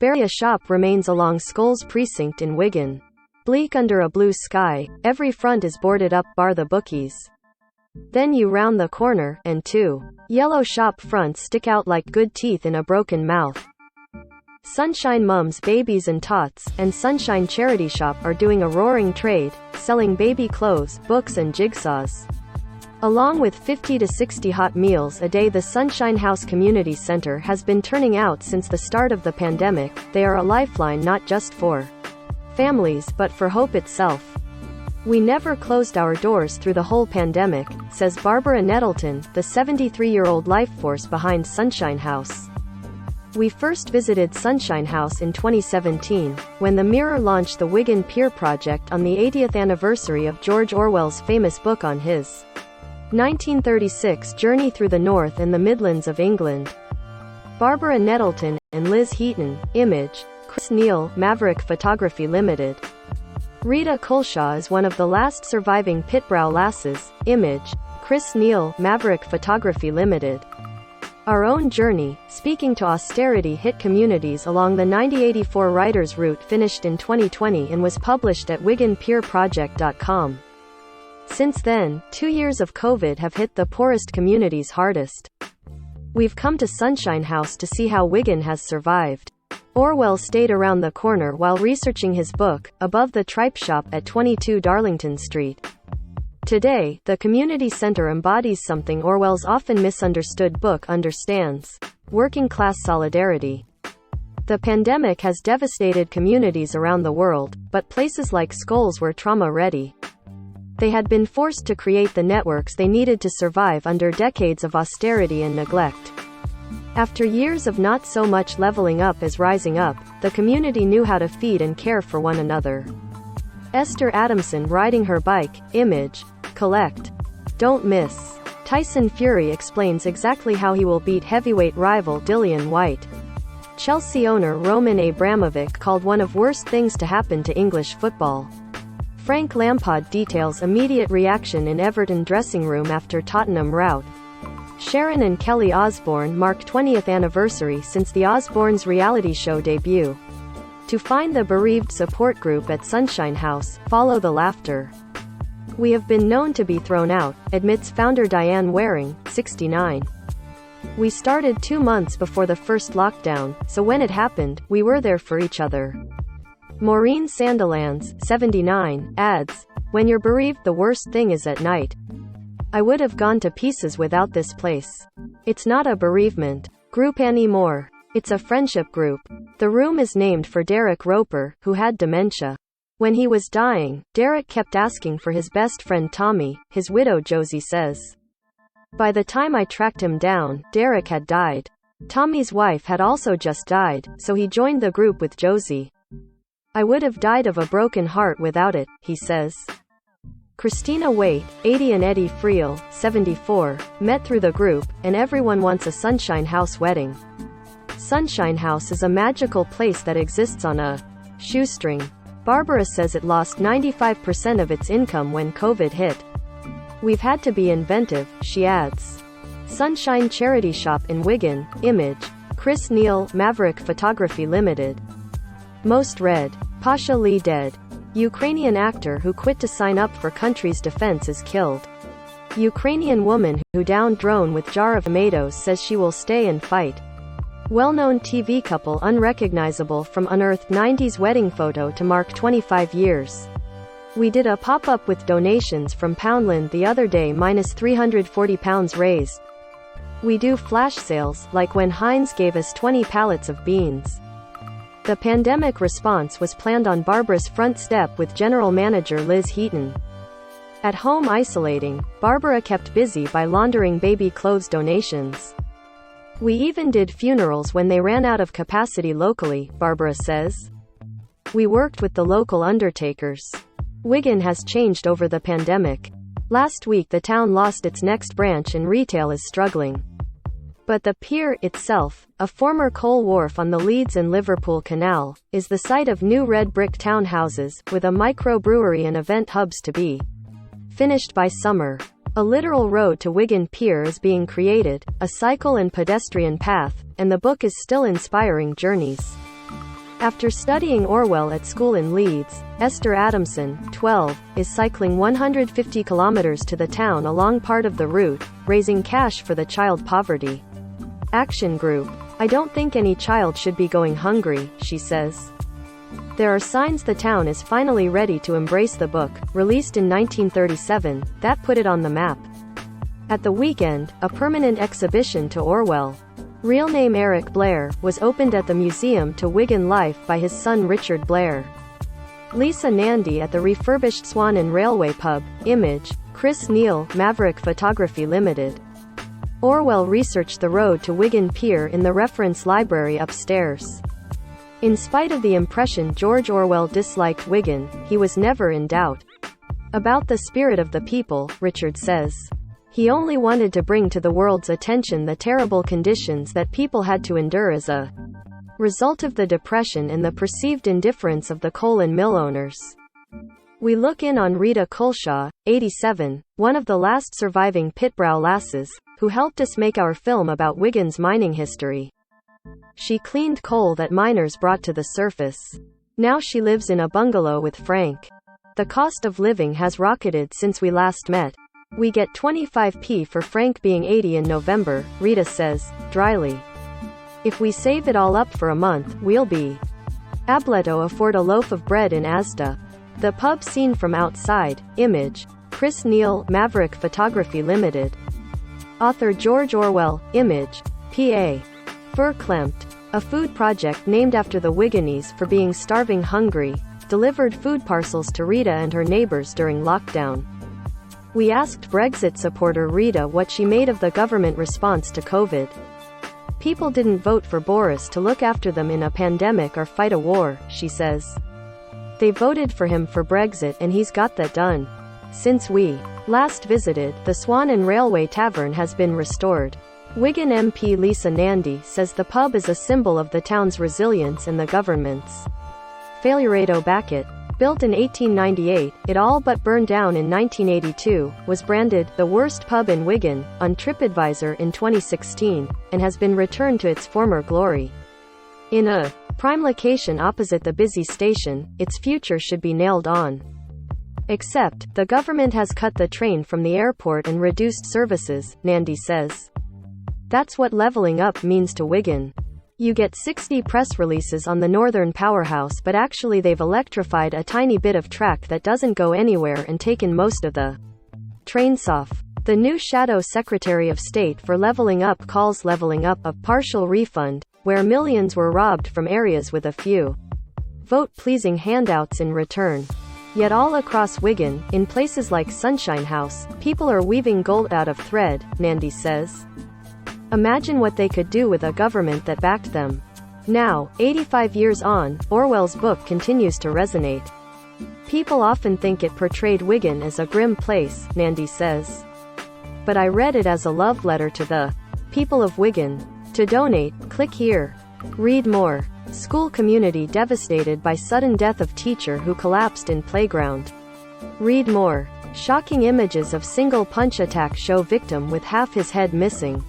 Bury a shop remains along Scholes Precinct in Wigan. Bleak under a blue sky, every front is boarded up bar the bookies. Then you round the corner, and two yellow shop fronts stick out like good teeth in a broken mouth. Sunshine Mums Babies and Tots, and Sunshine Charity Shop are doing a roaring trade, selling baby clothes, books and jigsaws. Along with 50 to 60 hot meals a day, the Sunshine House Community Center has been turning out since the start of the pandemic. They are a lifeline not just for families, but for hope itself. We never closed our doors through the whole pandemic, says Barbara Nettleton, the 73-year-old life force behind Sunshine House. We first visited Sunshine House in 2017, when the Mirror launched the Wigan Pier project on the 80th anniversary of George Orwell's famous book on his 1936 journey through the North and the Midlands of England. Barbara Nettleton and Liz Heaton, Image, Chris Neal, Maverick Photography Limited. Rita Colshaw is one of the last surviving Pitbrow lasses, Image, Chris Neal, Maverick Photography Limited. Our Own Journey, speaking to austerity-hit communities along the 9084 writers' route, finished in 2020 and was published at wiganpierproject.com. Since then, 2 years of COVID have hit the poorest communities hardest. We've come to Sunshine House to see how Wigan has survived. Orwell stayed around the corner while researching his book, above the tripe shop at 22 Darlington Street. Today, the community center embodies something Orwell's often misunderstood book understands: working-class solidarity. The pandemic has devastated communities around the world, but places like Scholes were trauma-ready. They had been forced to create the networks they needed to survive under decades of austerity and neglect. After years of not so much leveling up as rising up, the community knew how to feed and care for one another. Esther Adamson riding her bike, Image, collect. Don't miss. Tyson Fury explains exactly how he will beat heavyweight rival Dillian Whyte. Chelsea owner Roman Abramovich called one of worst things to happen to English football. Frank Lampard details immediate reaction in Everton dressing room after Tottenham rout. Sharon and Kelly Osbourne mark 20th anniversary since the Osbournes' reality show debut. To find the bereaved support group at Sunshine House, follow the laughter. We have been known to be thrown out, admits founder Diane Waring, 69. We started 2 months before the first lockdown, so when it happened, we were there for each other. Maureen Sandilands, 79, adds, when you're bereaved, the worst thing is at night. I would have gone to pieces without this place. It's not a bereavement group anymore. It's a friendship group. The room is named for Derek Roper, who had dementia. When he was dying, Derek kept asking for his best friend Tommy, his widow Josie says. By the time I tracked him down, Derek had died. Tommy's wife had also just died, so he joined the group with Josie. I would have died of a broken heart without it, he says. Christina Waite, 80 and Eddie Friel, 74, met through the group, and everyone wants a Sunshine House wedding. Sunshine House is a magical place that exists on a shoestring. Barbara says it lost 95% of its income when COVID hit. We've had to be inventive, she adds. Sunshine Charity Shop in Wigan, Image, Chris Neal, Maverick Photography Limited. Most read. Pasha Lee dead. Ukrainian actor who quit to sign up for country's defense is killed. Ukrainian woman who downed drone with jar of tomatoes says she will stay and fight. Well-known TV couple unrecognizable from unearthed 90s wedding photo to mark 25 years. We did a pop-up with donations from Poundland the other day, minus £340 raised. We do flash sales, like when Heinz gave us 20 pallets of beans. The pandemic response was planned on Barbara's front step with General Manager Liz Heaton. At home isolating, Barbara kept busy by laundering baby clothes donations. We even did funerals when they ran out of capacity locally, Barbara says. We worked with the local undertakers. Wigan has changed over the pandemic. Last week the town lost its next branch and retail is struggling. But the pier itself, a former coal wharf on the Leeds and Liverpool Canal, is the site of new red brick townhouses, with a microbrewery and event hubs to be finished by summer. A literal road to Wigan Pier is being created, a cycle and pedestrian path, and the book is still inspiring journeys. After studying Orwell at school in Leeds, Esther Adamson, 12, is cycling 150 kilometers to the town along part of the route, raising cash for the Child Poverty Action Group. I don't think any child should be going hungry, she says. There are signs the town is finally ready to embrace the book, released in 1937, that put it on the map. At the weekend, a permanent exhibition to Orwell, real name Eric Blair, was opened at the Museum to Wigan Life by his son Richard Blair. Lisa Nandy at the refurbished Swan and Railway pub, Image, Chris Neal, Maverick Photography Limited. Orwell researched the road to Wigan Pier in the reference library upstairs. In spite of the impression George Orwell disliked Wigan, he was never in doubt about the spirit of the people, Richard says. He only wanted to bring to the world's attention the terrible conditions that people had to endure as a result of the Depression and the perceived indifference of the coal and mill owners. We look in on Rita Colshaw, 87, one of the last surviving Pitbrow lasses, who helped us make our film about Wigan's mining history. She cleaned coal that miners brought to the surface. Now she lives in a bungalow with Frank. The cost of living has rocketed since we last met. We get 25p for Frank being 80 in November, Rita says, dryly. If we save it all up for a month, we'll be able to afford a loaf of bread in Asda. The pub seen from outside, Image, Chris Neal, Maverick Photography Limited. Author George Orwell, Image, P.A. Verklempt, a food project named after the Wiganese for being starving hungry, delivered food parcels to Rita and her neighbors during lockdown. We asked Brexit supporter Rita what she made of the government response to COVID. People didn't vote for Boris to look after them in a pandemic or fight a war, she says. They voted for him for Brexit and he's got that done. Since we last visited, the Swan and Railway Tavern has been restored. Wigan MP Lisa Nandy says the pub is a symbol of the town's resilience and the government's failure to back it. Built in 1898, it all but burned down in 1982, was branded the worst pub in Wigan on TripAdvisor in 2016, and has been returned to its former glory. In a prime location opposite the busy station, its future should be nailed on. Except, the government has cut the train from the airport and reduced services, Nandy says. That's what levelling up means to Wigan. You get 60 press releases on the Northern Powerhouse, but actually they've electrified a tiny bit of track that doesn't go anywhere and taken most of the trains off. The new Shadow Secretary of State for Levelling Up calls levelling up a partial refund, where millions were robbed from areas with a few vote-pleasing handouts in return. Yet all across Wigan, in places like Sunshine House, people are weaving gold out of thread, Nandy says. Imagine what they could do with a government that backed them. Now, 85 years on, Orwell's book continues to resonate. People often think it portrayed Wigan as a grim place, Nandy says. But I read it as a love letter to the people of Wigan. To donate, click here. Read more. School community devastated by sudden death of teacher who collapsed in playground. Read more. Shocking images of single punch attack show victim with half his head missing.